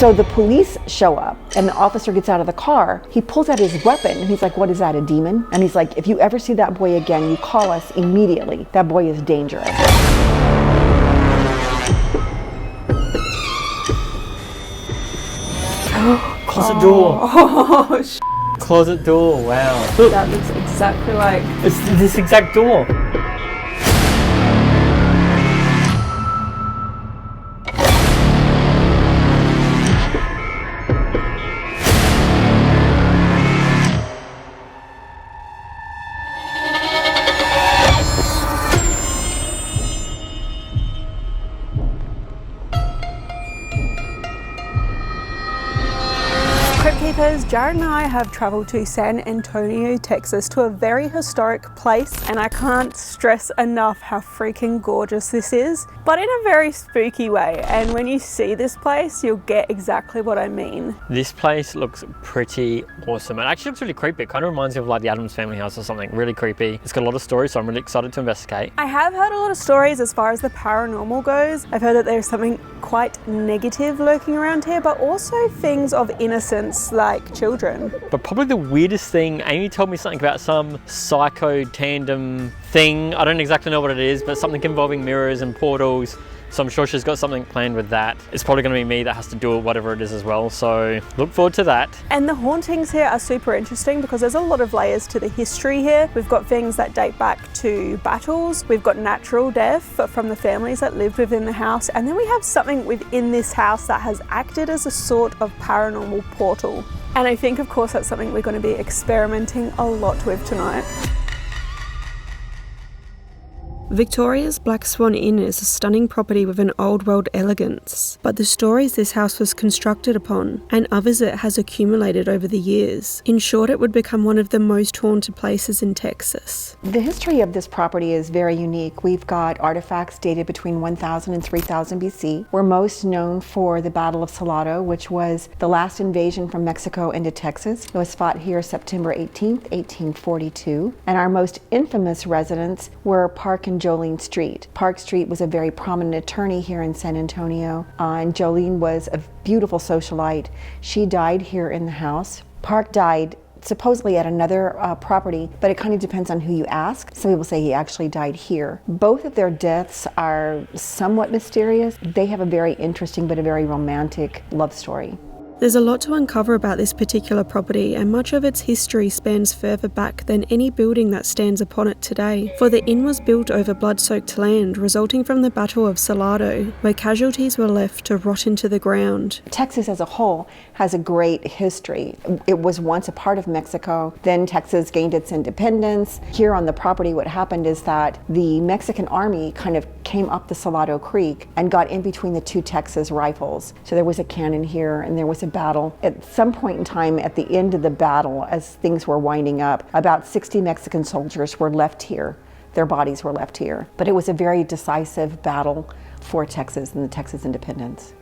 So the police show up and the officer gets out of the car. He pulls out his weapon and he's like, what is that, a demon? And he's like, if you ever see that boy again, you call us immediately. That boy is dangerous. Closet door. Oh, Closet door, wow. Look, that looks exactly like... it's this exact door. Jared and I have traveled to San Antonio, Texas, to a very historic place, and I can't stress enough how freaking gorgeous this is, but in a very spooky way. And when you see this place, you'll get exactly what I mean. This place looks pretty awesome. It actually looks really creepy. It kind of reminds me of like the Addams Family house or something. Really creepy. It's got a lot of stories, so I'm really excited to investigate. I have heard a lot of stories as far as the paranormal goes. I've heard that there's something quite negative lurking around here, but also things of innocence like children. But probably the weirdest thing, Amy told me something about some psycho tandem thing. I don't exactly know what it is, but something involving mirrors and portals. So I'm sure she's got something planned with that. It's probably going to be me that has to do whatever it is as well. So look forward to that. And the hauntings here are super interesting because there's a lot of layers to the history here. We've got things that date back to battles. We've got natural death from the families that lived within the house. And then we have something within this house that has acted as a sort of paranormal portal. And I think, of course, that's something we're going to be experimenting a lot with tonight. Victoria's Black Swan Inn is a stunning property with an old world elegance, but the stories this house was constructed upon, and others it has accumulated over the years, ensured it would become one of the most haunted places in Texas. The history of this property is very unique. We've got artifacts dated between 1000 and 3000 BC. We're most known for the Battle of Salado, which was the last invasion from Mexico into Texas. It was fought here September 18th, 1842. And our most infamous residents were Park and Jolene Street. Park Street was a very prominent attorney here in San Antonio, and Jolene was a beautiful socialite. She died here in the house. Park died supposedly at another property, but it kind of depends on who you ask. Some people say he actually died here. Both of their deaths are somewhat mysterious. They have a very interesting but a very romantic love story. There's a lot to uncover about this particular property, and much of its history spans further back than any building that stands upon it today. For the inn was built over blood-soaked land resulting from the Battle of Salado, where casualties were left to rot into the ground. Texas as a whole has a great history. It was once a part of Mexico, then Texas gained its independence. Here on the property, what happened is that the Mexican army kind of came up the Salado Creek and got in between the two Texas rifles. So there was a cannon here and there was a battle. At some point in time at the end of the battle, as things were winding up, about 60 Mexican soldiers were left here. Their bodies were left here. But it was a very decisive battle for Texas and the Texas independence.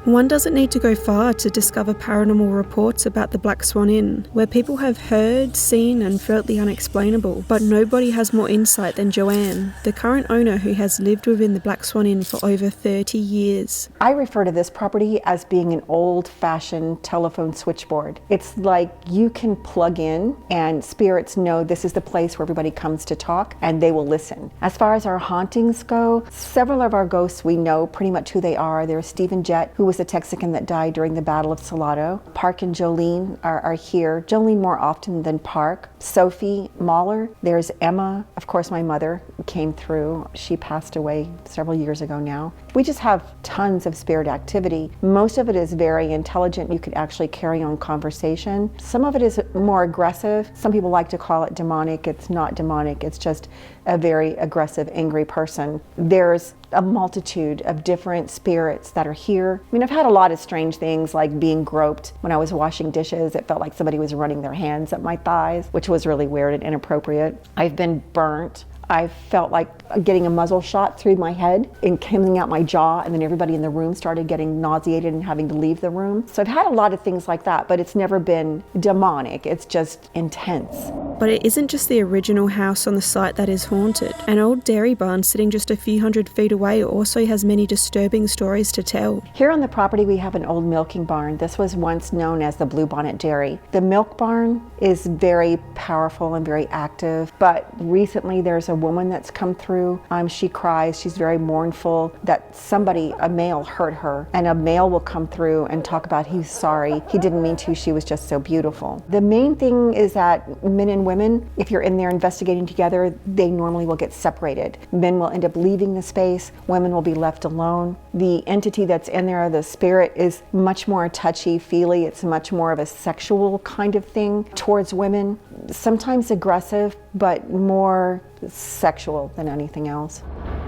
One doesn't need to go far to discover paranormal reports about the Black Swan Inn, where people have heard, seen and felt the unexplainable, but nobody has more insight than Joanne, the current owner who has lived within the Black Swan Inn for over 30 years. I refer to this property as being an old-fashioned telephone switchboard. It's like you can plug in and spirits know this is the place where everybody comes to talk and they will listen. As far as our hauntings go, several of our ghosts we know pretty much who they are. There's Stephen Jett, who was a Texican that died during the Battle of Salado. Park and Jolene are here. Jolene more often than Park. Sophie Maurer. There's Emma. Of course, my mother came through. She passed away several years ago now. We just have tons of spirit activity. Most of it is very intelligent. You could actually carry on conversation. Some of it is more aggressive. Some people like to call it demonic. It's not demonic. It's just a very aggressive, angry person. There's a multitude of different spirits that are here. I mean, I've had a lot of strange things like being groped when I was washing dishes. It felt like somebody was running their hands up my thighs, which was really weird and inappropriate. I've been burnt. I felt like getting a muzzle shot through my head and coming out my jaw, and then everybody in the room started getting nauseated and having to leave the room. So I've had a lot of things like that, but it's never been demonic. It's just intense. But it isn't just the original house on the site that is haunted. An old dairy barn sitting just a few hundred feet away also has many disturbing stories to tell. Here on the property we have an old milking barn. This was once known as the Bluebonnet Dairy. The milk barn is very powerful and very active, but recently there's a woman that's come through. She cries, she's very mournful that somebody, a male, hurt her, and a male will come through and talk about he's sorry, he didn't mean to, she was just so beautiful. The main thing is that men and women, if you're in there investigating together, they normally will get separated. Men will end up leaving the space, women will be left alone. The entity that's in there, the spirit, is much more touchy-feely. It's much more of a sexual kind of thing towards women. Sometimes aggressive, but more sexual than anything else.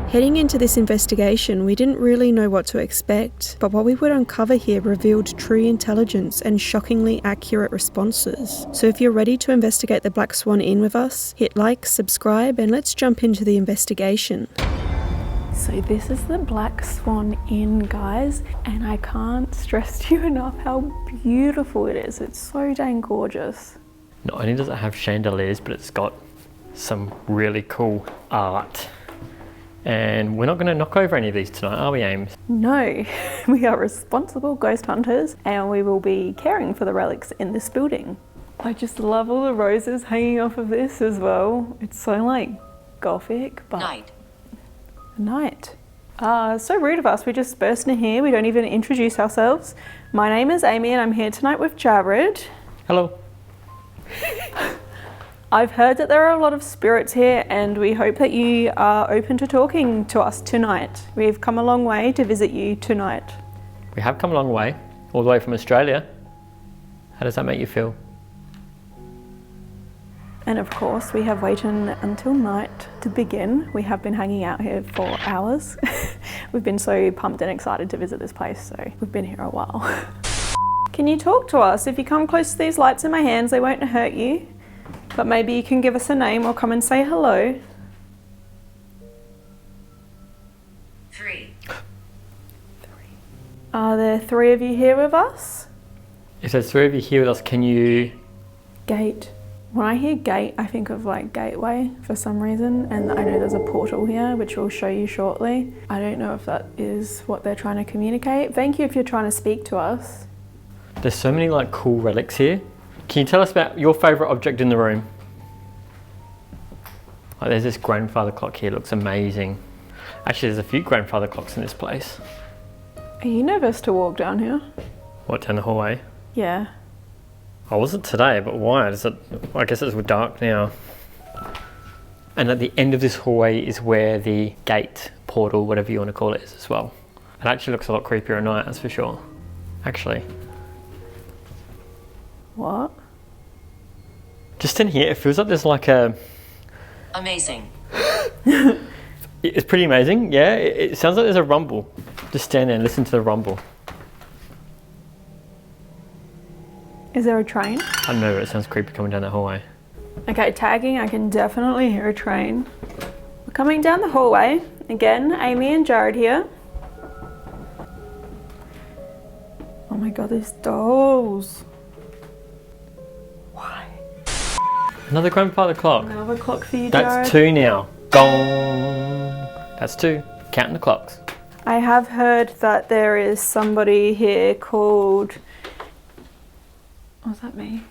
Heading into this investigation, we didn't really know what to expect, but what we would uncover here revealed true intelligence and shockingly accurate responses. So if you're ready to investigate the Black Swan Inn with us, hit like, subscribe, and let's jump into the investigation. So this is the Black Swan Inn, guys, and I can't stress to you enough how beautiful it is. It's so dang gorgeous. Not only does it have chandeliers, but it's got some really cool art. And we're not going to knock over any of these tonight, are we, Ames? No, we are responsible ghost hunters and we will be caring for the relics in this building. I just love all the roses hanging off of this as well. It's so like gothic, but night. So rude of us, we just burst in here, we don't even introduce ourselves. My name is Amy and I'm here tonight with Jared. Hello. I've heard that there are a lot of spirits here and we hope that you are open to talking to us tonight. We've come a long way to visit you tonight. We have come a long way, all the way from Australia. How does that make you feel? And of course, we have waited until night to begin. We have been hanging out here for hours. We've been so pumped and excited to visit this place, so we've been here a while. Can you talk to us? If you come close to these lights in my hands, they won't hurt you. But maybe you can give us a name or come and say hello. 3. Are there 3 of you here with us? If there's 3 of you here with us, can you... Gate. When I hear gate, I think of like gateway for some reason, and I know there's a portal here, which we'll show you shortly. I don't know if that is what they're trying to communicate. Thank you if you're trying to speak to us. There's so many like cool relics here. Can you tell us about your favourite object in the room? Like there's this grandfather clock here, looks amazing. Actually, there's a few grandfather clocks in this place. Are you nervous to walk down here? What, down the hallway? Yeah. I wasn't today, but why? I guess it's dark now. And at the end of this hallway is where the gate, portal, whatever you want to call it, is as well. It actually looks a lot creepier at night, that's for sure. Actually. What? Just in here, it feels like there's like a... Amazing. It's pretty amazing, yeah. It sounds like there's a rumble. Just stand there and listen to the rumble. Is there a train? I don't know, but it sounds creepy coming down that hallway. Okay, tagging, I can definitely hear a train. We're coming down the hallway. Again, Amy and Jared here. Oh my god, these dolls. Why? Another grandfather clock. Another clock for you, Jared. That's 2 now. Gong. That's 2. Counting the clocks. I have heard that there is somebody here called... Was that me?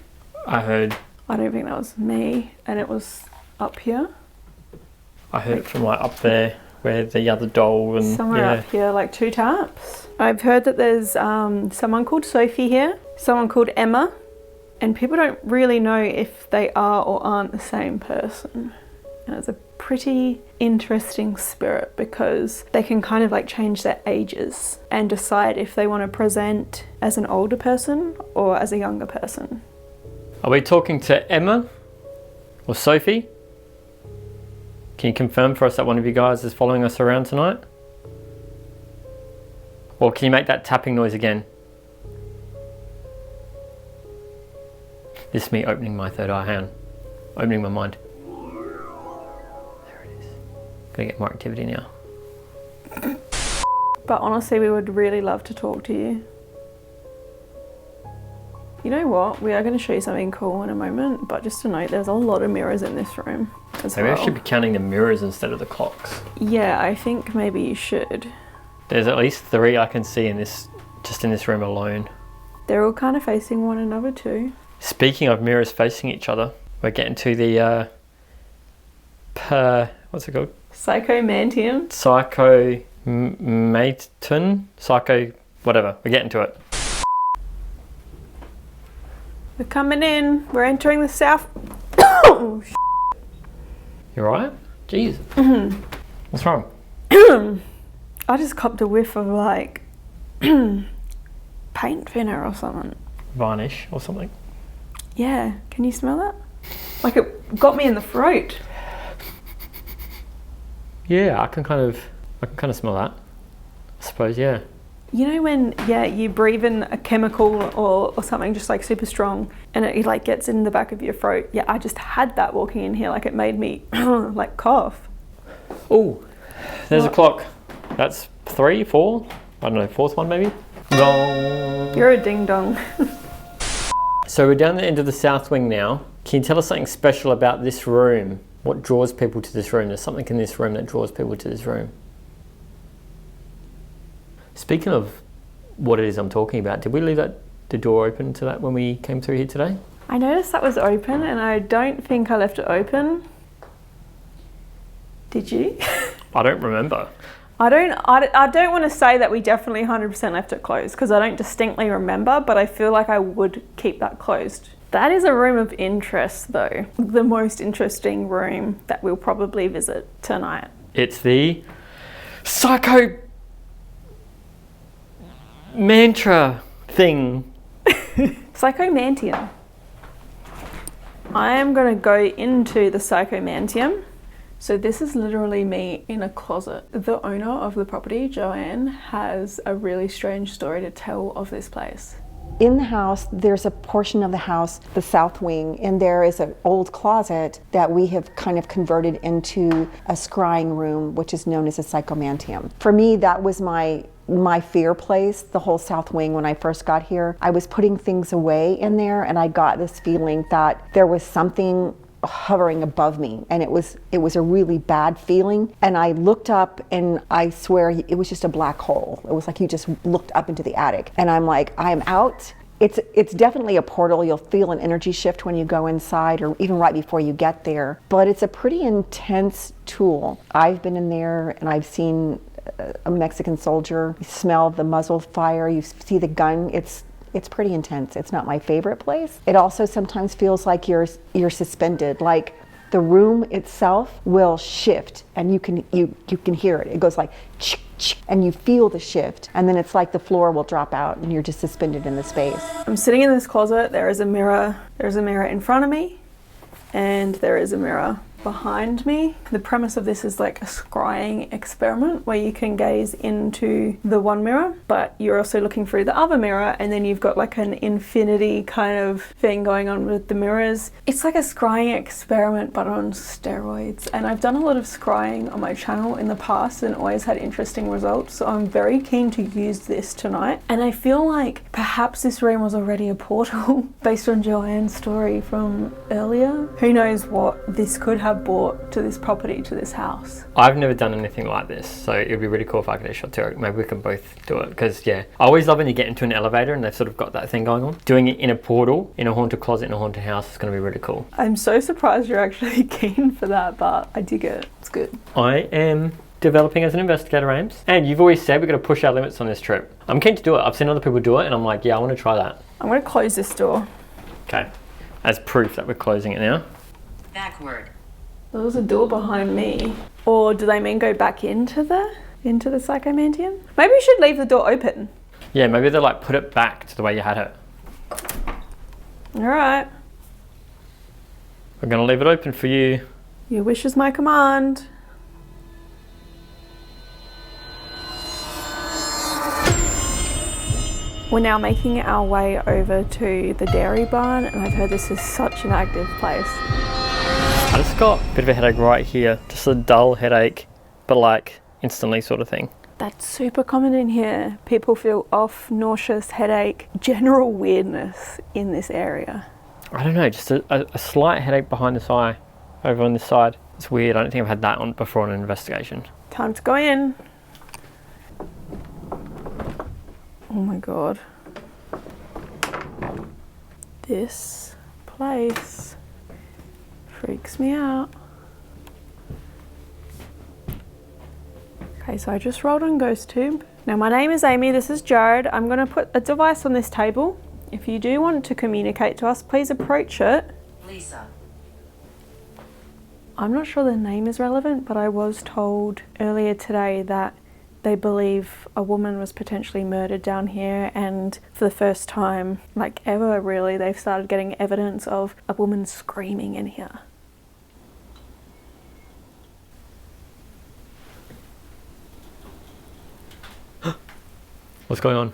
I heard I don't think that was me, and it was up here. I heard it from like up there where the other doll and Somewhere yeah. up here, like 2 taps. I've heard that there's someone called Sophie here, someone called Emma, and people don't really know if they are or aren't the same person. And it's a pretty interesting spirit because they can kind of like change their ages and decide if they want to present as an older person or as a younger person. Are we talking to Emma or Sophie? Can you confirm for us that one of you guys is following us around tonight? Or can you make that tapping noise again? This is me opening my third eye, hang on. Opening my mind. There it is. Gotta get more activity now. But honestly, we would really love to talk to you. You know what? We are going to show you something cool in a moment, but just to note, there's a lot of mirrors in this room as Maybe well. I should be counting the mirrors instead of the clocks. Yeah, I think maybe you should. There's at least 3 I can see in this, just in this room alone. They're all kind of facing one another too. Speaking of mirrors facing each other, we're getting to the what's it called? Psychomantium. Psycho whatever. We're getting to it. We're coming in. We're entering the south. Oh, You alright? Jeez. What's wrong? I just copped a whiff of like paint thinner or something. Varnish or something? Yeah, can you smell that? Like it got me in the throat. Yeah, I can kind of smell that. I suppose, yeah. You know when, yeah, you breathe in a chemical or something just like super strong and it like gets in the back of your throat. Yeah, I just had that walking in here. Like it made me like cough. Oh, there's a clock. That's 3, 4, I don't know, 4th one maybe? Gong. You're a ding dong. So we're down the end of the south wing now. Can you tell us something special about this room? What draws people to this room? There's something in this room that draws people to this room. Speaking of what it is I'm talking about, did we leave the door open to that when we came through here today? I noticed that was open and I don't think I left it open. Did you? I don't remember. I don't want to say that we definitely 100% left it closed because I don't distinctly remember, but I feel like I would keep that closed. That is a room of interest though. The most interesting room that we'll probably visit tonight. It's the Psycho mantra thing. Psychomantium. I am going to go into the Psychomantium. So this is literally me in a closet. The owner of the property, Joanne, has a really strange story to tell of this place. In the house, there's a portion of the house, the south wing, and there is an old closet that we have kind of converted into a scrying room, which is known as a psychomantium. For me, that was my fear place, the whole south wing. When I first got here, I was putting things away in there and I got this feeling that there was something hovering above me, and it was a really bad feeling. And I looked up and I swear it was just a black hole. It was like you just looked up into the attic, and I'm like, I'm out. It's definitely a portal. You'll feel an energy shift when you go inside or even right before you get there, but it's a pretty intense tool. I've been in there and I've seen a Mexican soldier. You smell the muzzle fire, you see the gun. It's pretty intense. It's not my favorite place. It also sometimes feels like you're suspended, like the room itself will shift and you can hear it. It goes like chick, chick, and you feel the shift, and then it's like the floor will drop out and you're just suspended in the space. I'm sitting in this closet. There is a mirror. There's a mirror in front of me and there is a mirror behind me. The premise of this is like a scrying experiment where you can gaze into the one mirror, but you're also looking through the other mirror, and then you've got like an infinity kind of thing going on with the mirrors. It's like a scrying experiment but on steroids, and I've done a lot of scrying on my channel in the past and always had interesting results, so I'm very keen to use this tonight. And I feel like perhaps this room was already a portal based on Joanne's story from earlier. Who knows what this could have brought to this property, to this house. I've never done anything like this, so it would be really cool if I could actually do it. Maybe we can both do it, because yeah, I always love when you get into an elevator and they've sort of got that thing going on. Doing it in a portal, in a haunted closet, in a haunted house is going to be really cool. I'm so surprised you're actually keen for that, but I dig it. It's good. I am developing as an investigator, Ames, and you've always said we're going to push our limits on this trip. I'm keen to do it. I've seen other people do it and I'm like, yeah, I want to try that. I'm going to close this door. Okay, as proof that we're closing it now. Backward. There was a door behind me. Or do they mean go back into the Psychomantium? Maybe we should leave the door open. Yeah, maybe they'll like put it back to the way you had it. All right. We're going to leave it open for you. Your wish is my command. We're now making our way over to the dairy barn, and I've heard this is such an active place. I just got a bit of a headache right here, just a dull headache. but like instantly sort of thing. That's super common in here. People feel off, nauseous, headache, general weirdness in this area. I don't know, just a slight headache behind this eye over on this side. It's weird. I don't think I've had that on before on an investigation. Time to go in. Oh my god. This place freaks me out. Okay, so I just rolled on GhostTube. Now my name is Amy, this is Jared. I'm going to put a device on this table. If you do want to communicate to us, please approach it. Lisa. I'm not sure the name is relevant, but I was told earlier today that they believe a woman was potentially murdered down here, and for the first time, like ever really, they've started getting evidence of a woman screaming in here. What's going on?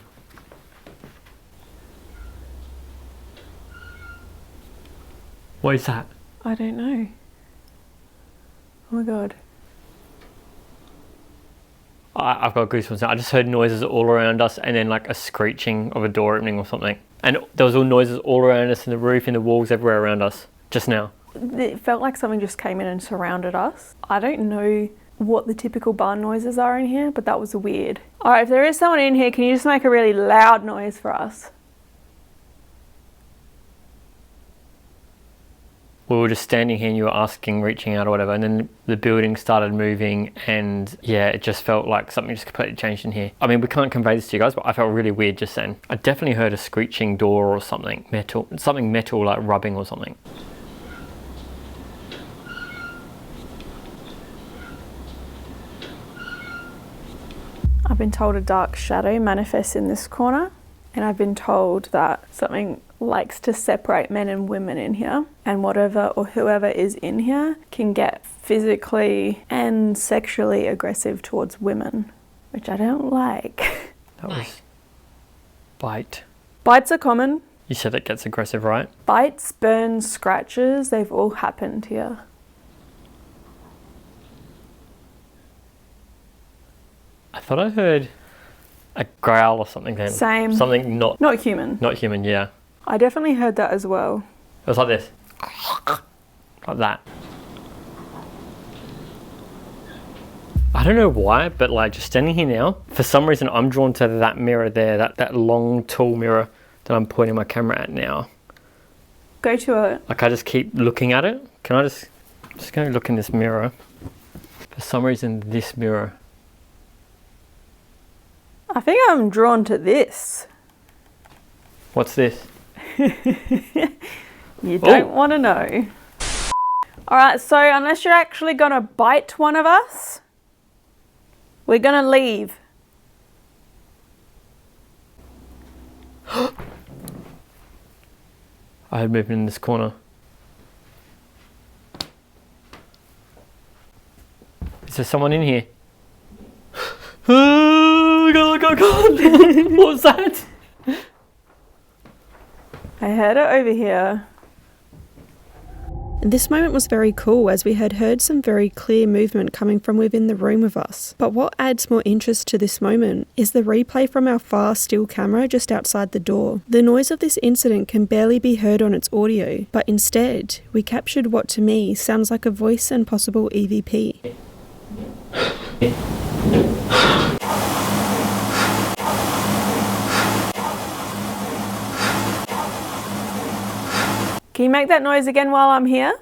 What is that? I don't know. Oh my god. I've got goosebumps now. I just heard noises all around us and then like a screeching of a door opening or something. And there was all noises all around us in the roof, in the walls, everywhere around us, just now. It felt like something just came in and surrounded us. I don't know what the typical barn noises are in here, but that was weird. Alright, if there is someone in here, can you just make a really loud noise for us? We were just standing here and you were asking, reaching out or whatever, and then the building started moving and yeah, it just felt like something just completely changed in here. I mean, we can't convey this to you guys, but I felt really weird just then. I definitely heard a screeching door or something metal like rubbing or something. I've been told a dark shadow manifests in this corner, and I've been told that something likes to separate men and women in here, and whatever or whoever is in here can get physically and sexually aggressive towards women, which I don't like. That was bite. Bites are common. You said it gets aggressive, right? Bites, burns, scratches, they've all happened here. I thought I heard a growl or something then. Same. Something not human. Not human, yeah. I definitely heard that as well. It was like this. Like that. I don't know why, but like just standing here now, for some reason I'm drawn to that mirror there, that long tall mirror that I'm pointing my camera at now. Go to it. Like I just keep looking at it. Can I just go look in this mirror? For some reason this mirror. I think I'm drawn to this. What's this? You don't want to know. Alright, so unless you're actually going to bite one of us, we're going to leave. I heard movement in this corner. Is there someone in here? Oh god. What was that? I heard it over here. This moment was very cool as we had heard some very clear movement coming from within the room with us. But what adds more interest to this moment is the replay from our far still camera just outside the door. The noise of this incident can barely be heard on its audio, but instead we captured what to me sounds like a voice and possible EVP. Can you make that noise again while I'm here?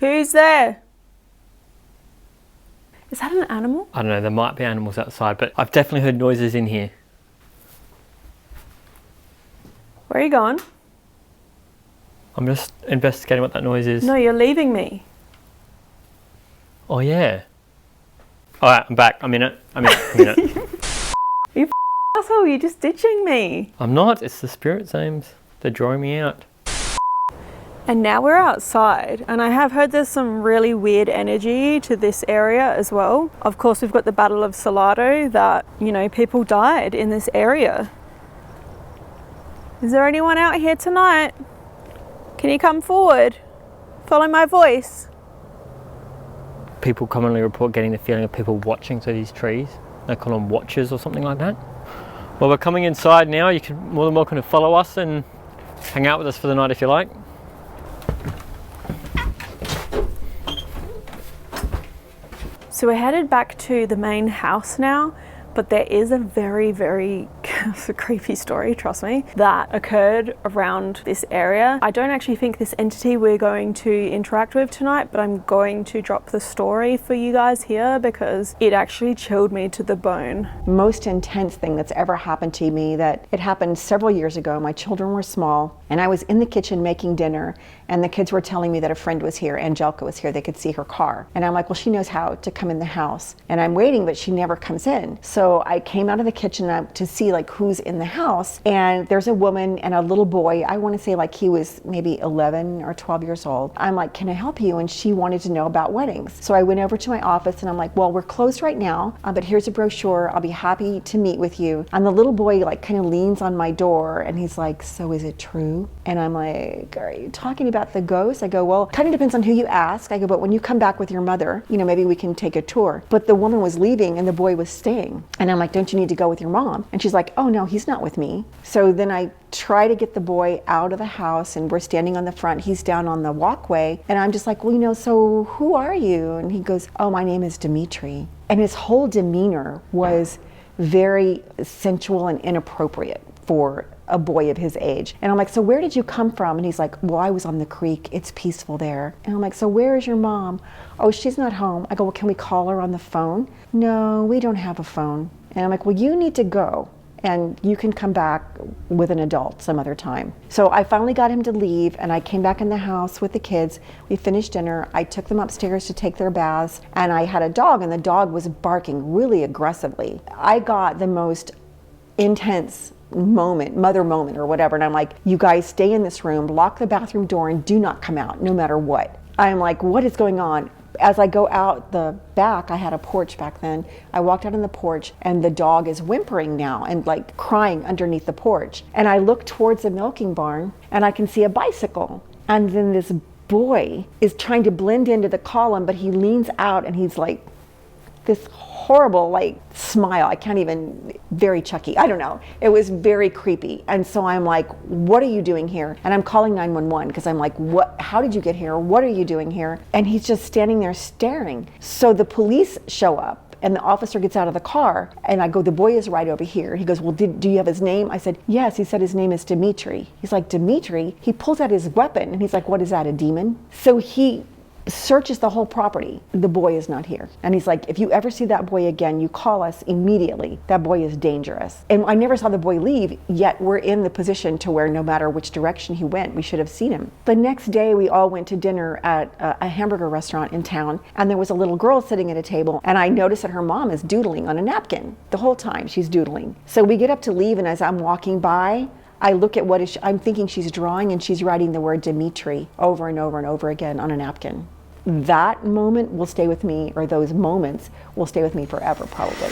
Who's there? Is that an animal? I don't know, there might be animals outside, but I've definitely heard noises in here. Where are you going? I'm just investigating what that noise is. No, you're leaving me. Oh yeah. Alright, I'm back. I'm in it. You asshole, you're just ditching me. I'm not, it's the spirits, Ames. They're drawing me out. And now we're outside, and I have heard there's some really weird energy to this area as well. Of course, we've got the Battle of Salado that, you know, people died in this area. Is there anyone out here tonight? Can you come forward? Follow my voice. people commonly report getting the feeling of people watching through these trees. They call them watchers or something like that. Well, we're coming inside now. You can more than welcome to follow us and hang out with us for the night if you like. So we're headed back to the main house now, but there is a very, very creepy story, trust me, that occurred around this area. I don't actually think this entity we're going to interact with tonight, but I'm going to drop the story for you guys here because it actually chilled me to the bone. Most intense thing that's ever happened to me, that it happened several years ago. My children were small and I was in the kitchen making dinner and the kids were telling me that a friend was here, Angelica was here, they could see her car. And I'm like, well, she knows how to come in the house. And I'm waiting, but she never comes in. So I came out of the kitchen to see like who's in the house, and there's a woman and a little boy. I want to say like he was maybe 11 or 12 years old. I'm like, can I help you? And she wanted to know about weddings. So I went over to my office and I'm like, well, we're closed right now, but here's a brochure. I'll be happy to meet with you. And the little boy like kind of leans on my door and he's like, so is it true? And I'm like, are you talking about the ghost? I go, well, kind of depends on who you ask. I go, but when you come back with your mother, you know, maybe we can take a tour. But the woman was leaving and the boy was staying. And I'm like, don't you need to go with your mom? And she's like, oh no, he's not with me. So then I try to get the boy out of the house and we're standing on the front. He's down on the walkway. And I'm just like, well, you know, so who are you? And he goes, oh, my name is Dimitri. And his whole demeanor was very sensual and inappropriate for a boy of his age. And I'm like, so where did you come from? And he's like, well, I was on the creek. It's peaceful there. And I'm like, so where is your mom? Oh, she's not home. I go, well, can we call her on the phone? No, we don't have a phone. And I'm like, well, you need to go and you can come back with an adult some other time. So I finally got him to leave and I came back in the house with the kids. We finished dinner. I took them upstairs to take their baths and I had a dog and the dog was barking really aggressively. I got the most intense mother moment or whatever, and I'm like, you guys stay in this room, lock the bathroom door and do not come out no matter what. I'm like, what is going on? As I go out the back, I had a porch back then, I walked out on the porch and the dog is whimpering now and like crying underneath the porch. And I look towards the milking barn and I can see a bicycle. And then this boy is trying to blend into the column, but he leans out and he's like this horrible like smile. I can't even, very Chucky, I don't know. It was very creepy. And so I'm like, what are you doing here? And I'm calling 911 because I'm like, what, how did you get here? What are you doing here? And he's just standing there staring. So the police show up and the officer gets out of the car and I go, the boy is right over here. He goes, well, do you have his name? I said, yes. He said his name is Dimitri. He's like, Dimitri? He pulls out his weapon and he's like, what is that, a demon? So he searches the whole property. The boy is not here. And he's like, if you ever see that boy again, you call us immediately. That boy is dangerous. And I never saw the boy leave, yet we're in the position to where no matter which direction he went, we should have seen him. The next day, we all went to dinner at a hamburger restaurant in town, and there was a little girl sitting at a table, and I noticed that her mom is doodling on a napkin. The whole time she's doodling. So we get up to leave, and as I'm walking by, I look at I'm thinking she's drawing, and she's writing the word Dimitri over and over and over again on a napkin. That moment will stay with me, or those moments will stay with me forever, probably.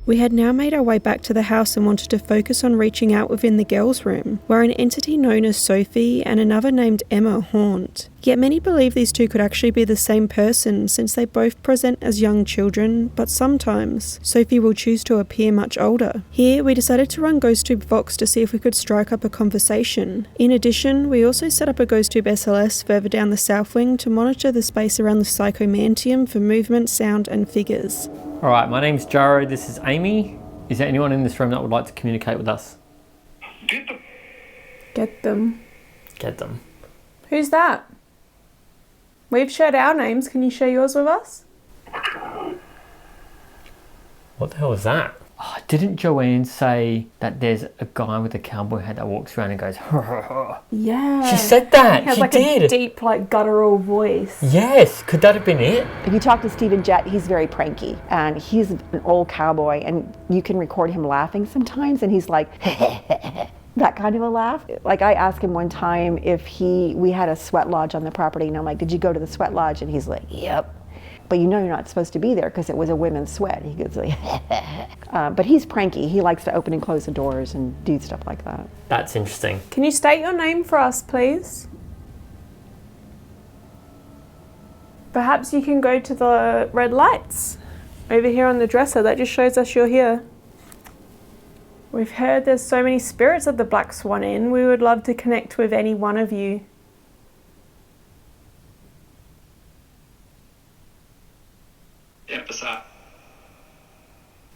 We had now made our way back to the house and wanted to focus on reaching out within the girls' room, where an entity known as Sophie and another named Emma haunt. Yet many believe these two could actually be the same person since they both present as young children, but sometimes Sophie will choose to appear much older. Here, we decided to run GhostTube Vox to see if we could strike up a conversation. In addition, we also set up a GhostTube SLS further down the south wing to monitor the space around the Psychomantium for movement, sound and figures. Alright, my name's Jaro, this is Amy. Is there anyone in this room that would like to communicate with us? Get them. Get them. Who's that? We've shared our names. Can you share yours with us? What the hell was that? Oh, didn't Joanne say that there's a guy with a cowboy hat that walks around and goes, Yeah. She said that. He has she like did. A deep, like guttural voice. Yes. Could that have been it? If you talk to Stephen Jett, he's very pranky and he's an old cowboy and you can record him laughing sometimes and he's like, that kind of a laugh. Like I asked him one time if we had a sweat lodge on the property and I'm like, did you go to the sweat lodge? And he's like, yep. But you know you're not supposed to be there because it was a women's sweat. He goes like, but he's pranky. He likes to open and close the doors and do stuff like that. That's interesting. Can you state your name for us, please? Perhaps you can go to the red lights over here on the dresser. That just shows us you're here. We've heard there's so many spirits of the Black Swan Inn. We would love to connect with any one of you.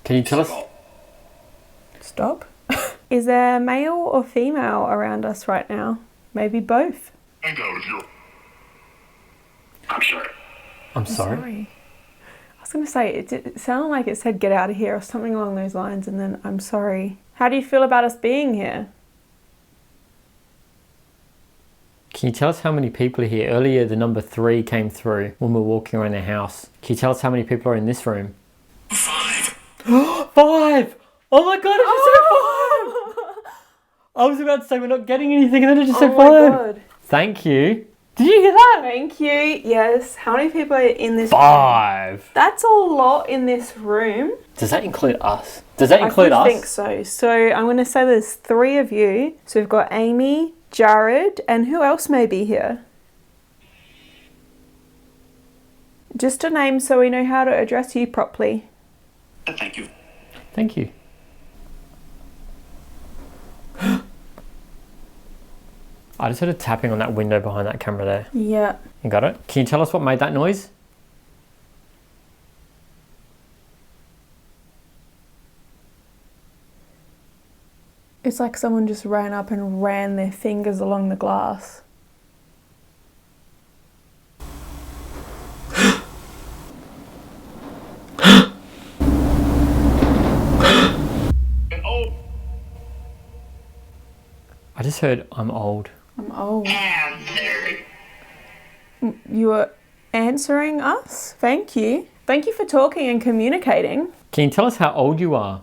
Can you tell us? Stop. Is there male or female around us right now? Maybe both. I'm sorry. I'm sorry. I was going to say, it sounded like it said get out of here or something along those lines, and then I'm sorry. How do you feel about us being here? Can you tell us how many people are here? Earlier, the number 3 came through when we were walking around the house. Can you tell us how many people are in this room? 5. 5! Oh my god, it just said 5! I was about to say we're not getting anything and then it just said 5. Oh my god. Thank you. Did you hear that? Thank you. Yes. How many people are in this room? 5. That's a lot in this room. Does that include us? Does that include us? I think so. So I'm going to say there's 3 of you. So we've got Amy, Jared, and who else may be here? Just a name so we know how to address you properly. Thank you. Thank you. I just heard a tapping on that window behind that camera there. Yeah. You got it? Can you tell us what made that noise? It's like someone just ran up and ran their fingers along the glass. I just heard I'm old. I'm old. You were answering us? Thank you. Thank you for talking and communicating. Can you tell us how old you are?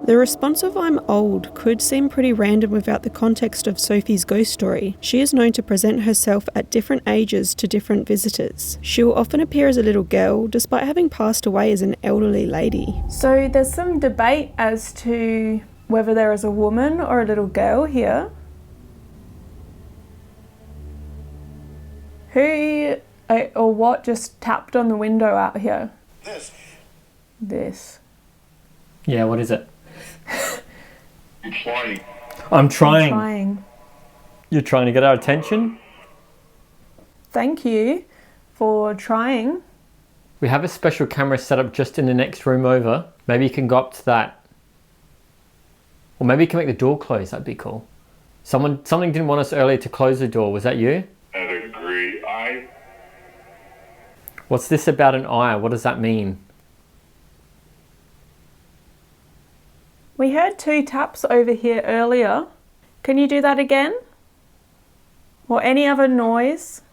The response of I'm old could seem pretty random without the context of Sophie's ghost story. She is known to present herself at different ages to different visitors. She will often appear as a little girl, despite having passed away as an elderly lady. So there's some debate as to whether there is a woman or a little girl here. Who or what just tapped on the window out here? This. Yeah, what is it? I'm trying. I'm trying. Trying. You're trying to get our attention? Thank you for trying. We have a special camera set up just in the next room over. Maybe you can go up to that. Or maybe you can make the door close. That'd be cool. Something didn't want us earlier to close the door. Was that you? I'd agree. What's this about an eye? What does that mean? We heard 2 taps over here earlier. Can you do that again? Or any other noise?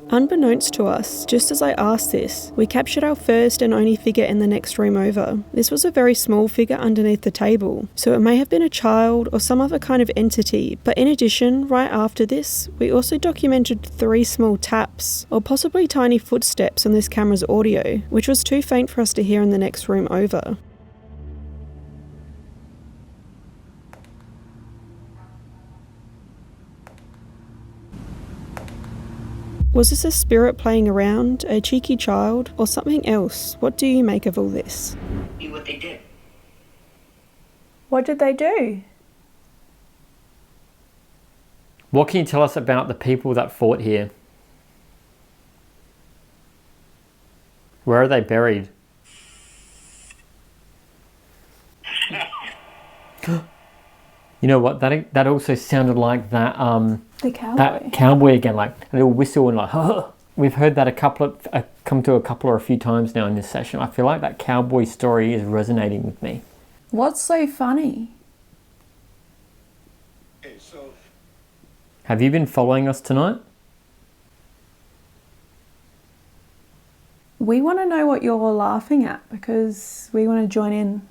Unbeknownst to us, just as I asked this, we captured our first and only figure in the next room over. This was a very small figure underneath the table, so it may have been a child or some other kind of entity, but in addition, right after this, we also documented 3 small taps, or possibly tiny footsteps on this camera's audio, which was too faint for us to hear in the next room over. Was this a spirit playing around, a cheeky child, or something else? What do you make of all this? Do what they did. What did they do? What can you tell us about the people that fought here? Where are they buried? You know what? That also sounded like that The cowboy. that cowboy again, like a little whistle and like. We've heard that a few times now in this session. I feel like that cowboy story is resonating with me. What's so funny? Have you been following us tonight? We want to know what you're laughing at because we want to join in.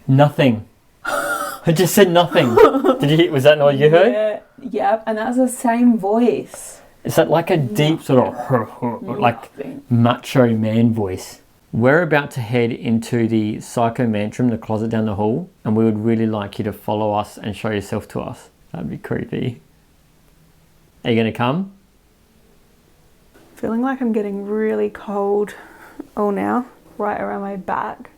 Nothing. I just said nothing. Was that not what you heard? Yeah, and that's the same voice. Is that like a deep sort of like macho man voice? We're about to head into the Psychomantium, the closet down the hall, and we would really like you to follow us and show yourself to us. That'd be creepy. Are you going to come? Feeling like I'm getting really cold all now, right around my back.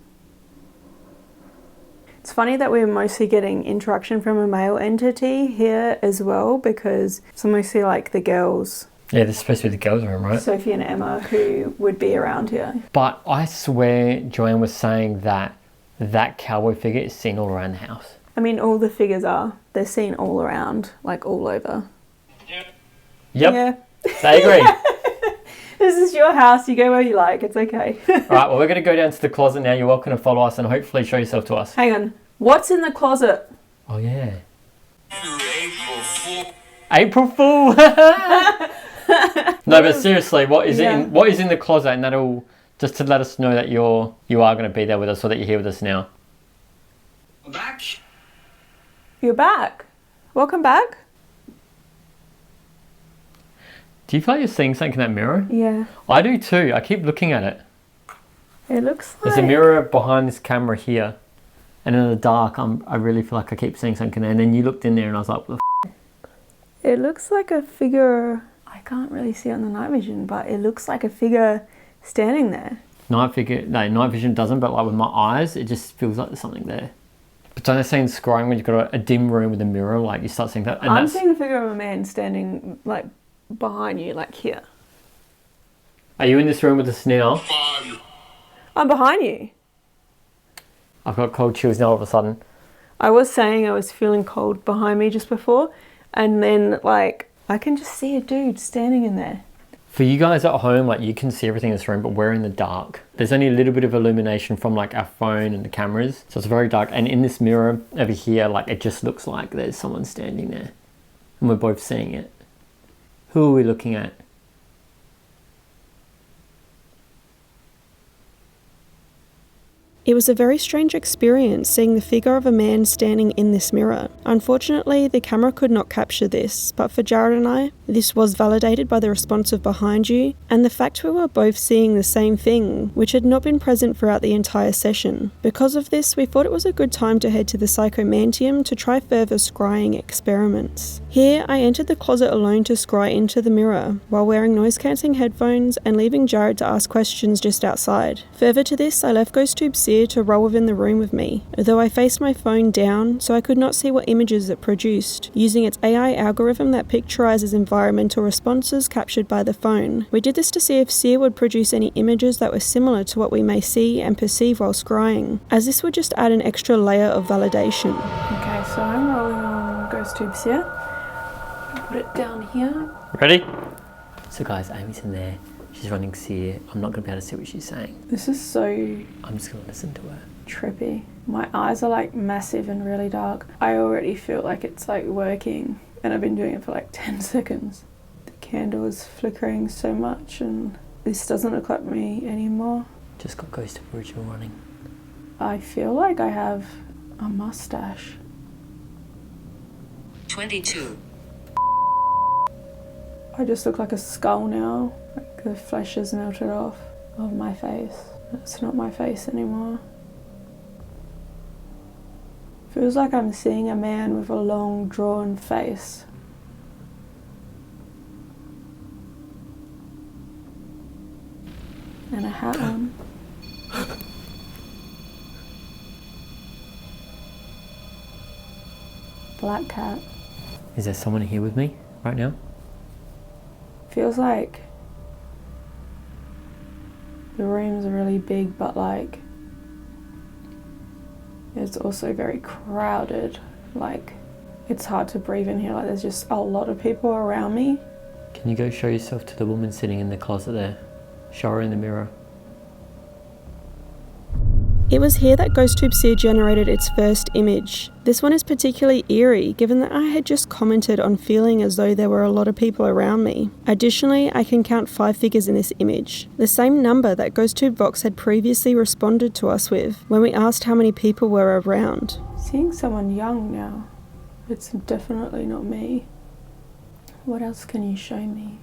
It's funny that we're mostly getting interaction from a male entity here as well, because it's mostly like the girls. Yeah, this is supposed to be the girls' room, right? Sophie and Emma, who would be around here. But I swear Joanne was saying that that cowboy figure is seen all around the house. I mean, all the figures are. They're seen all around, like all over. Yep. Yeah. They agree. This is your house. You go where you like. It's okay. All right, well, we're going to go down to the closet now. You're welcome to follow us and hopefully show yourself to us. Hang on. What's in the closet? Oh, yeah. April Fool. April Fool! No, but seriously, what is in the closet? And that'll just to let us know that you are going to be there with us, or that you're here with us now. I'm back. You're back. Welcome back. Do you feel like you're seeing something in that mirror? Yeah. I do too. I keep looking at it. It looks like... There's a mirror behind this camera here. And in the dark, I really feel like I keep seeing something there. And then you looked in there and I was like, what the f***? It looks like a figure... I can't really see it on the night vision, but it looks like a figure standing there. Night vision doesn't, but like with my eyes, it just feels like there's something there. But don't they say in scrying when you've got a dim room with a mirror, like you start seeing that? And I'm seeing the figure of a man standing like behind you, like here. Are you in this room with us now? 5. I'm behind you. I've got cold chills now all of a sudden. I was saying I was feeling cold behind me just before, and then like I can just see a dude standing in there. For you guys at home, like you can see everything in this room, but we're in the dark. There's only a little bit of illumination from like our phone and the cameras. So it's very dark. And in this mirror over here, like it just looks like there's someone standing there. And we're both seeing it. Who are we looking at? It was a very strange experience seeing the figure of a man standing in this mirror. Unfortunately, the camera could not capture this, but for Jared and I, this was validated by the response of behind you, and the fact we were both seeing the same thing, which had not been present throughout the entire session. Because of this, we thought it was a good time to head to the Psychomantium to try further scrying experiments. Here, I entered the closet alone to scry into the mirror, while wearing noise-cancelling headphones and leaving Jared to ask questions just outside. Further to this, I left GhostTube Seer to roll within the room with me, although I faced my phone down so I could not see what images it produced, using its AI algorithm that picturizes environmental responses captured by the phone. We did this to see if Seer would produce any images that were similar to what we may see and perceive while scrying, as this would just add an extra layer of validation. Okay, so I'm rolling on GhostTube Seer. Put it down here. Ready? So guys, Amy's in there. She's running Seer. I'm not going to be able to see what she's saying. This is so I'm just going to listen to her. trippy. My eyes are like massive and really dark. I already feel like it's like working, and I've been doing it for like 10 seconds. The candle is flickering so much and this doesn't look like me anymore. Just got Ghost of Original running. I feel like I have a mustache. 22. I just look like a skull now. Like the flesh has melted off of my face. It's not my face anymore. Feels like I'm seeing a man with a long drawn face. And a hat on. Black cat. Is there someone here with me right now? Feels like the room's really big, but like it's also very crowded. Like it's hard to breathe in here. Like there's just a lot of people around me. Can you go show yourself to the woman sitting in the closet there? Show her in the mirror. It was here that GhostTube Seer generated its first image. This one is particularly eerie, given that I had just commented on feeling as though there were a lot of people around me. Additionally, I can count 5 figures in this image, the same number that GhostTube Vox had previously responded to us with when we asked how many people were around. Seeing someone young now. It's definitely not me. What else can you show me?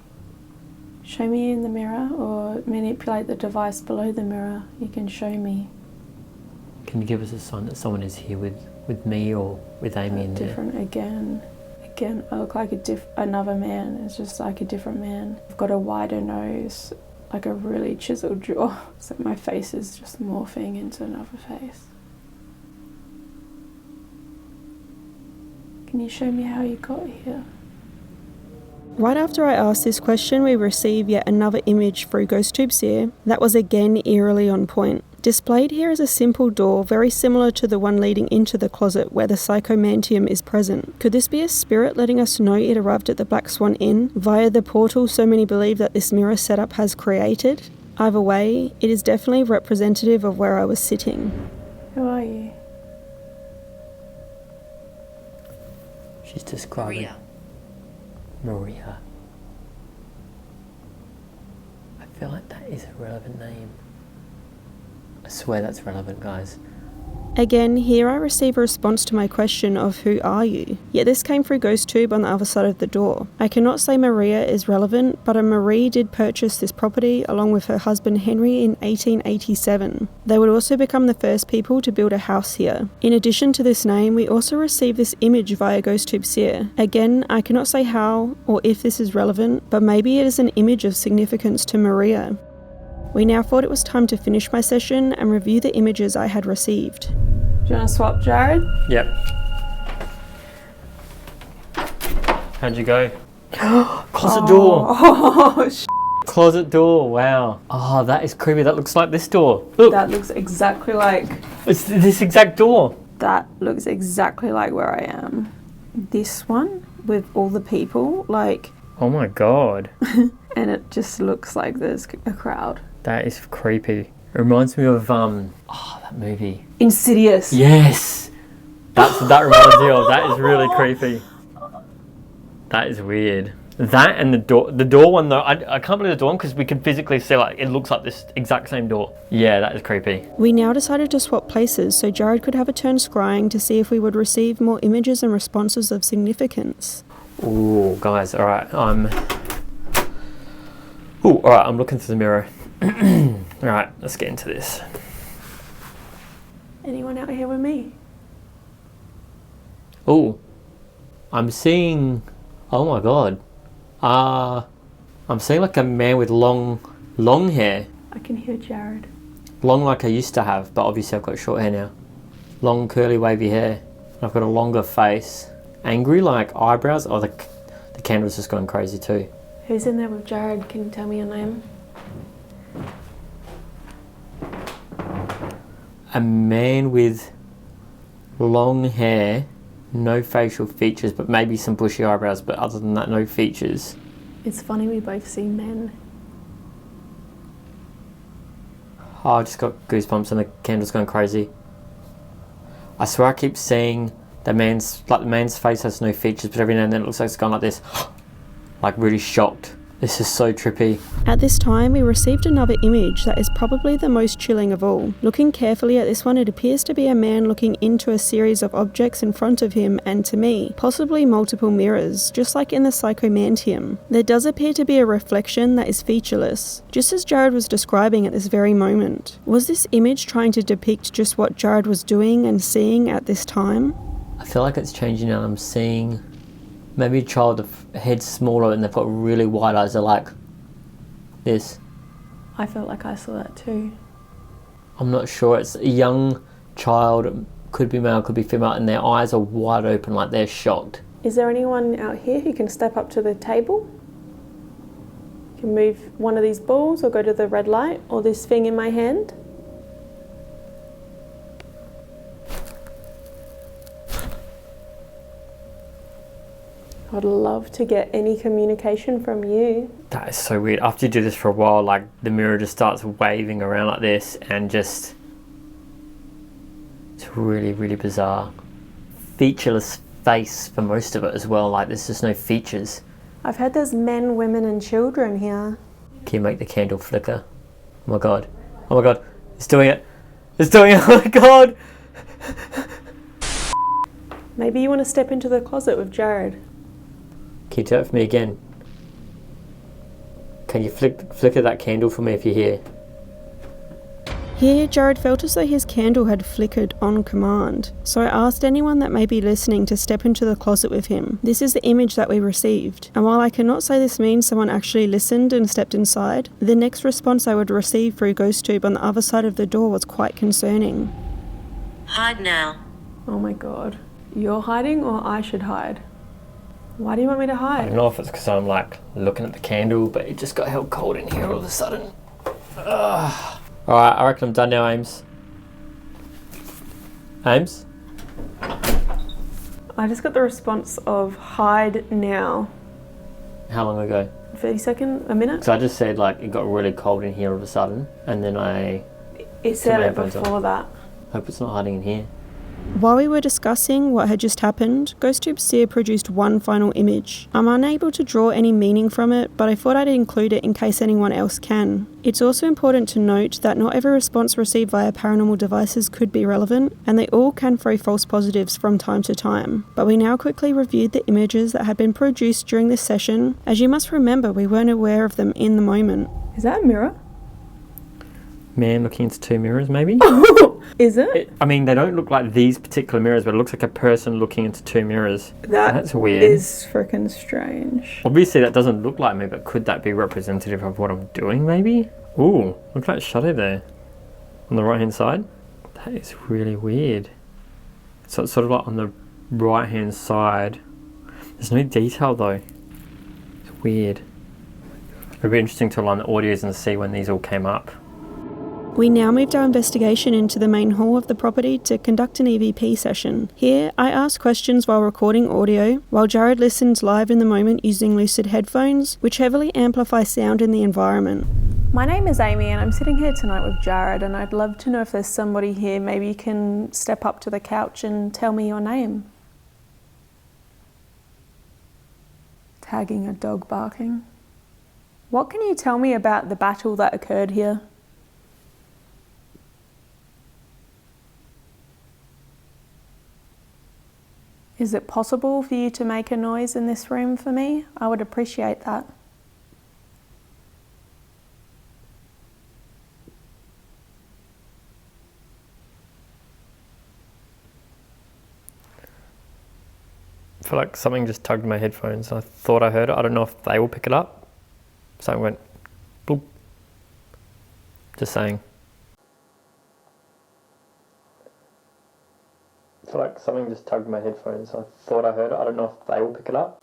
Show me in the mirror, or manipulate the device below the mirror. You can show me. Can you give us a sign that someone is here with me or with Amy in there? Different again. Again, I look like another man. It's just like a different man. I've got a wider nose, like a really chiseled jaw. So my face is just morphing into another face. Can you show me how you got here? Right after I asked this question, we receive yet another image through GhostTube's ear that was again eerily on point. Displayed here is a simple door, very similar to the one leading into the closet where the Psychomantium is present. Could this be a spirit letting us know it arrived at the Black Swan Inn via the portal so many believe that this mirror setup has created? Either way, it is definitely representative of where I was sitting. Who are you? She's describing Maria. I feel like that is a relevant name. I swear that's relevant, guys. Again, here I receive a response to my question of who are you? Yet this came through GhostTube on the other side of the door. I cannot say Maria is relevant, but a Marie did purchase this property along with her husband Henry in 1887. They would also become the first people to build a house here. In addition to this name, we also received this image via GhostTube's ear. Again, I cannot say how or if this is relevant, but maybe it is an image of significance to Maria. We now thought it was time to finish my session and review the images I had received. Do you want to swap, Jared? Yep. How'd you go? Closet door! Oh, Closet door, wow. Oh, that is creepy. That looks like this door. Look! that looks exactly like... It's this exact door. That looks exactly like where I am. This one, with all the people, like... Oh my god. And it just looks like there's a crowd. That is creepy. It reminds me of, that movie. Insidious. Yes! That's what that reminds me of. That is really creepy. That is weird. That and the door one though, I can't believe the door one because we can physically see like, it looks like this exact same door. Yeah, that is creepy. We now decided to swap places so Jared could have a turn scrying to see if we would receive more images and responses of significance. Ooh, guys, alright, I'm looking through the mirror. Alright, let's get into this. Anyone out here with me? Ooh, I'm seeing, oh my god. I'm seeing like a man with long hair. I can hear Jared. Long like I used to have, but obviously I've got short hair now. Long curly wavy hair. I've got a longer face. Angry like eyebrows. Oh, the candle's just going crazy too. Who's in there with Jared? Can you tell me your name? A man with long hair, no facial features, but maybe some bushy eyebrows, but other than that, no features. It's funny we both see men. Oh, I just got goosebumps and the candle's going crazy. I swear I keep seeing the man's face has no features, but every now and then it looks like it's gone like this. Like really shocked. This is so trippy. At this time, we received another image that is probably the most chilling of all. Looking carefully at this one, it appears to be a man looking into a series of objects in front of him and to me, possibly multiple mirrors, just like in the Psychomantium. There does appear to be a reflection that is featureless, just as Jared was describing at this very moment. Was this image trying to depict just what Jared was doing and seeing at this time? I feel like it's changing now. I'm seeing maybe a child of head smaller and they've got really wide eyes. They're like this. I felt like I saw that too. I'm not sure. It's a young child, could be male, could be female, and their eyes are wide open like they're shocked. Is there anyone out here who can step up to the table? Can move one of these balls or go to the red light or this thing in my hand? I'd love to get any communication from you. That is so weird. After you do this for a while, like the mirror just starts waving around like this and just, it's really, really bizarre. Featureless face for most of it as well. Like there's just no features. I've heard there's men, women and children here. Can you make the candle flicker? Oh my god. Oh my god. It's doing it. It's doing it. Oh my god. Maybe you want to step into the closet with Jared. Can you do it for me again? Can you flicker that candle for me if you're here? Here, Jared felt as though his candle had flickered on command, so I asked anyone that may be listening to step into the closet with him. This is the image that we received, and while I cannot say this means someone actually listened and stepped inside, the next response I would receive through GhostTube on the other side of the door was quite concerning. Hide now. Oh my god. You're hiding or I should hide? Why do you want me to I hide? don't know if it's because I'm like looking at the candle, but it just got held cold in here all of a sudden. Ugh. Alright, I reckon I'm done now, Ames. Ames? I just got the response of hide now. How long ago? 30 seconds? A minute? So I just said like it got really cold in here all of a sudden, and then I It said my it headphones before that. hope it's not hiding in here. While we were discussing what had just happened, GhostTube Seer produced one final image. I'm unable to draw any meaning from it, but I thought I'd include it in case anyone else can. It's also important to note that not every response received via paranormal devices could be relevant, and they all can throw false positives from time to time. But we now quickly reviewed the images that had been produced during this session, as you must remember we weren't aware of them in the moment. Is that a mirror? Man looking into two mirrors, maybe? Is it? I mean, they don't look like these particular mirrors, but it looks like a person looking into two mirrors. That's weird. Is freaking strange. Obviously, that doesn't look like me, but could that be representative of what I'm doing, maybe? Ooh, look at that shadow there. On the right-hand side. That is really weird. So it's sort of like on the right-hand side. There's no detail, though. It's weird. It'd be interesting to align the audios and see when these all came up. We now moved our investigation into the main hall of the property to conduct an EVP session. Here, I asked questions while recording audio, while Jared listens live in the moment using Lucid headphones, which heavily amplify sound in the environment. My name is Amy and I'm sitting here tonight with Jared, and I'd love to know if there's somebody here. Maybe you can step up to the couch and tell me your name. Tagging a dog barking. What can you tell me about the battle that occurred here? Is it possible for you to make a noise in this room for me? I would appreciate that. I feel like something just tugged my headphones. I thought I heard it. I don't know if they will pick it up. Something went bloop. Just saying. I feel like something just tugged my headphones. I thought I heard it. I don't know if they will pick it up.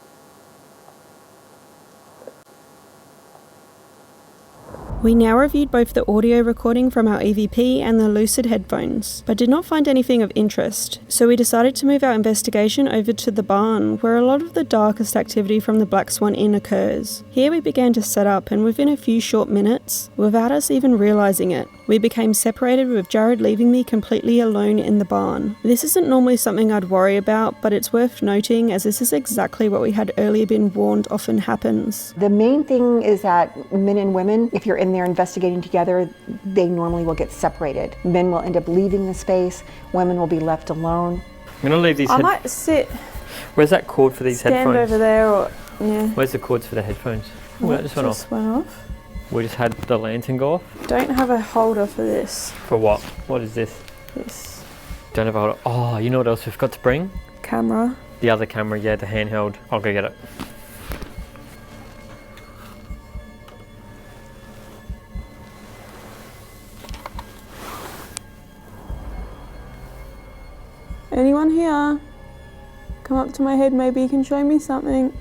We now reviewed both the audio recording from our EVP and the Lucid headphones, but did not find anything of interest, so we decided to move our investigation over to the barn, where a lot of the darkest activity from the Black Swan Inn occurs. Here we began to set up, and within a few short minutes, without us even realising it, we became separated, with Jared leaving me completely alone in the barn. This isn't normally something I'd worry about, but it's worth noting as this is exactly what we had earlier been warned often happens. The main thing is that men and women, if you're in there investigating together, they normally will get separated. Men will end up leaving the space, women will be left alone. I'm gonna leave these I might sit, Where's that cord for these stand headphones? over there, or yeah. Where's the cords for the headphones? Oh, that just went off. went off. We just had the lantern go off. Don't have a holder for this. For what? What is this? This Don't have a holder. Oh, you know what else we've got to bring? camera. The other camera, yeah, the handheld. I'll go get it. Anyone here? Come up to my head, maybe you can show me something.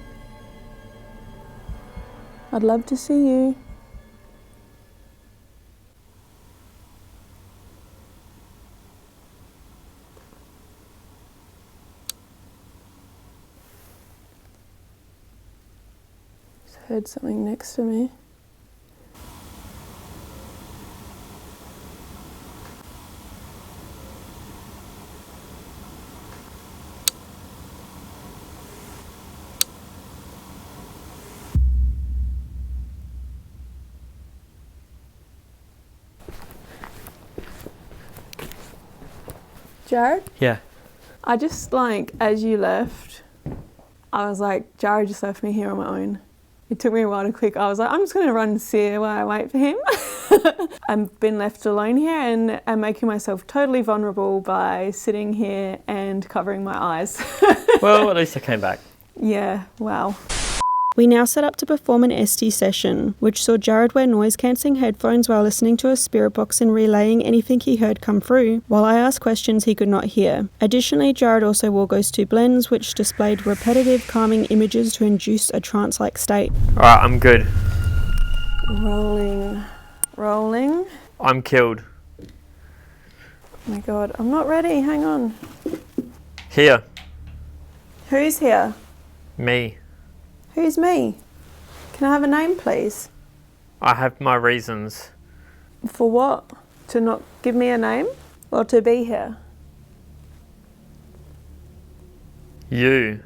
I'd love to see you. Just heard something next to me. Jared? Yeah. I just, like, as you left, I was like, Jared just left me here on my own. It took me a while to click. I was like, I'm just going to run and see while I wait for him. I've been left alone here and I'm making myself totally vulnerable by sitting here and covering my eyes. Well, at least I came back. Yeah, wow. We now set up to perform an ST session, which saw Jared wear noise-cancelling headphones while listening to a spirit box and relaying anything he heard come through, while I asked questions he could not hear. Additionally, Jared also wore Ghost 2 blends, which displayed repetitive, calming images to induce a trance-like state. Alright, I'm good. Rolling. I'm killed. Oh my god, I'm not ready, hang on. Here. Who's here? Me. Who's me? Can I have a name, please? I have my reasons. For what? To not give me a name? Or to be here? You.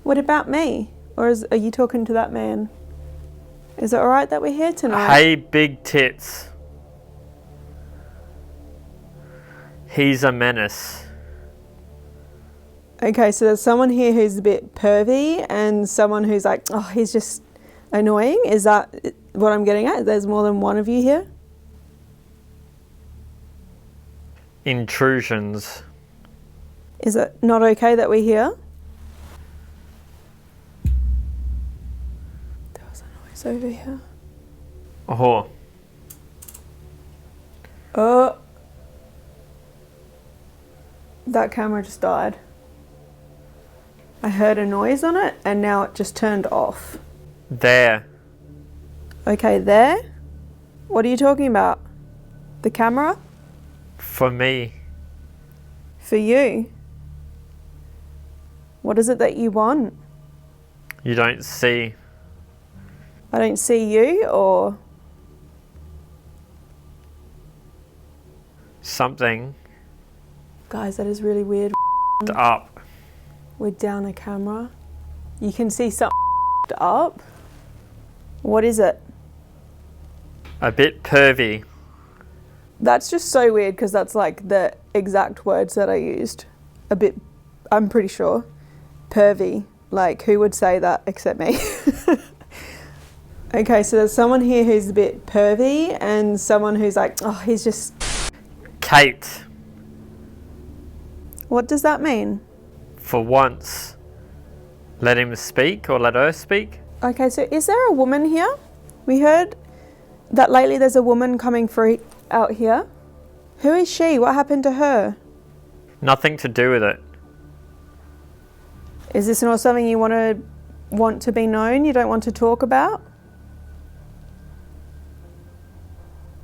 What about me? Or are you talking to that man? Is it alright that we're here tonight? Hey, big tits. He's a menace. Okay, so there's someone here who's a bit pervy and someone who's like, oh, he's just annoying. Is that what I'm getting at? There's more than one of you here? Intrusions. Is it not okay that we're here? There was a noise over here. Oh. Oh. That camera just died. I heard a noise on it and now it just turned off. There. Okay, there? What are you talking about? The camera? For me. For you? What is it that you want? You don't see. I don't see you, or Something. guys, that is really weird. Up. We're down a camera. You can see something up. What is it? A bit pervy. That's just so weird because that's like the exact words that I used. A bit, I'm pretty sure. Pervy. Like, who would say that except me? Okay, so there's someone here who's a bit pervy and someone who's like, oh, he's just... Kate. What does that mean? For once. Let him speak or let her speak. Okay, so is there a woman here? We heard that lately there's a woman coming through out here. Who is she? What happened to her? Nothing to do with it. Is this not something you want to be known? You don't want to talk about?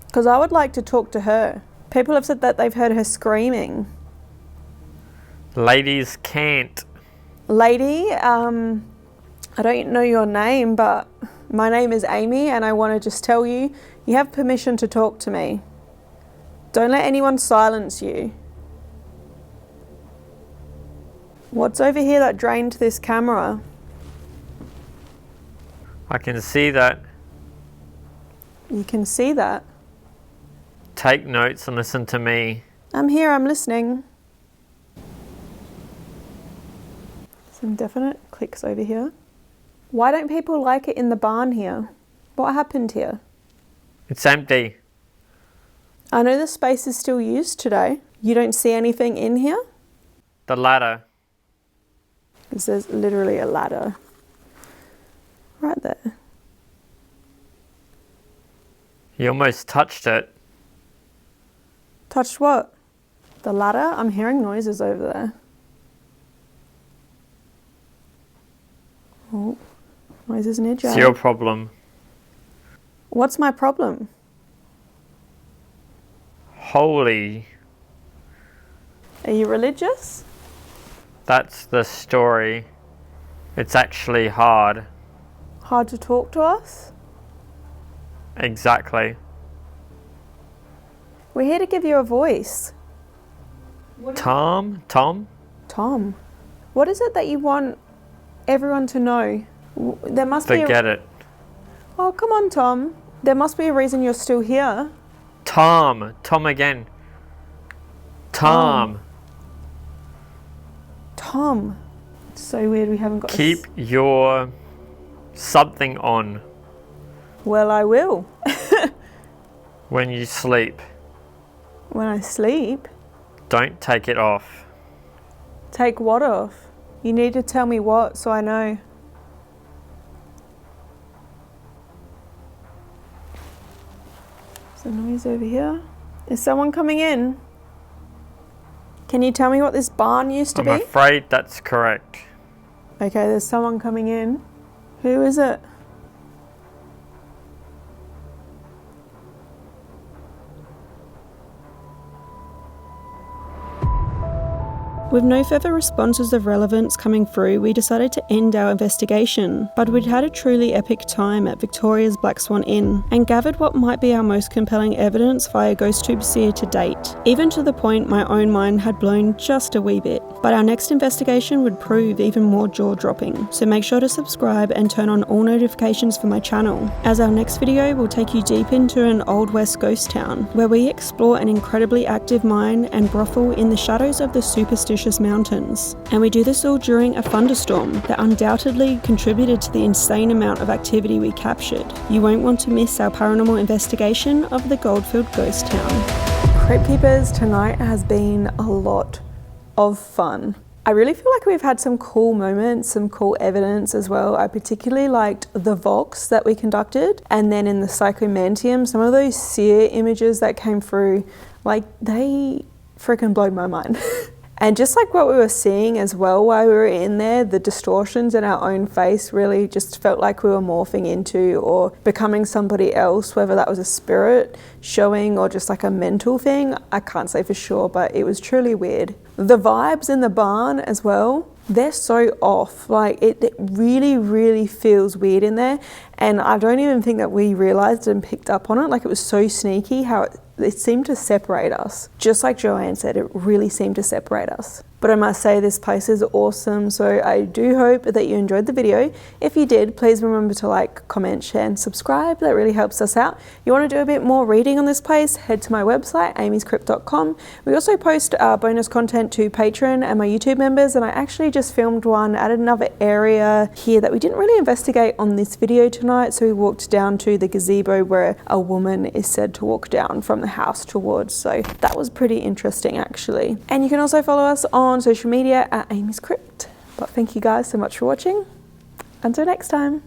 Because I would like to talk to her. People have said that they've heard her screaming. Ladies can't. Lady, I don't know your name, but my name is Amy and I want to just tell you, you have permission to talk to me. Don't let anyone silence you. What's over here that drained this camera? I can see that. You can see that. Take notes and listen to me. I'm here, I'm listening. Some definite clicks over here. Why don't people like it in the barn here? What happened here? It's empty. I know the space is still used today. You don't see anything in here? The ladder. Because there's literally a ladder right there. You almost touched it. Touched what? The ladder? I'm hearing noises over there. Oh, noises near Jared. It's your problem. What's my problem? Holy. Are you religious? That's the story. It's actually hard. Hard to talk to us? Exactly. We're here to give you a voice. Tom? Tom, what is it that you want everyone to know? There must be Forget it. Oh, come on, Tom. There must be a reason you're still here. Tom again. Tom. Tom. It's so weird we haven't got Keep your something on. Well, I will. When you sleep, When I sleep? don't take it off. Take what off? You need to tell me what so I know. There's a noise over here. Is someone coming in? Can you tell me what this barn used to I'm be? afraid that's correct. Okay, there's someone coming in. Who is it? With no further responses of relevance coming through, we decided to end our investigation, but we'd had a truly epic time at Victoria's Black Swan Inn, and gathered what might be our most compelling evidence via GhostTube Seer to date, even to the point my own mind had blown just a wee bit. But our next investigation would prove even more jaw-dropping, so make sure to subscribe and turn on all notifications for my channel, as our next video will take you deep into an Old West ghost town, where we explore an incredibly active mine and brothel in the shadows of the superstitious mountains. And we do this all during a thunderstorm that undoubtedly contributed to the insane amount of activity we captured. You won't want to miss our paranormal investigation of the Goldfield ghost town. Crypt Keepers, tonight has been a lot of fun. I really feel like we've had some cool moments, some cool evidence as well. I particularly liked the Vox that we conducted, and then in the Psychomantium, some of those seer images that came through, like, they freaking blowed my mind. And just like what we were seeing as well while we were in there, the distortions in our own face really just felt like we were morphing into or becoming somebody else, whether that was a spirit showing or just like a mental thing. I can't say for sure, but it was truly weird. The vibes in the barn as well, they're so off. Like it really, really feels weird in there. And I don't even think that we realized and picked up on it. Like it was so sneaky how it seemed to separate us. Just like Joanne said, it really seemed to separate us. But I must say this place is awesome, so I do hope that you enjoyed the video. If you did, please remember to like, comment, share and subscribe. That really helps us out. You want to do a bit more reading on this place, head to my website, AmysCrypt.com. We also post bonus content to Patreon and my YouTube members, and I actually just filmed one at another area here that we didn't really investigate on this video tonight. So we walked down to the gazebo where a woman is said to walk down from the house towards. So that was pretty interesting actually. And you can also follow us on social media at AmysCrypt. But thank you guys so much for watching. Until next time.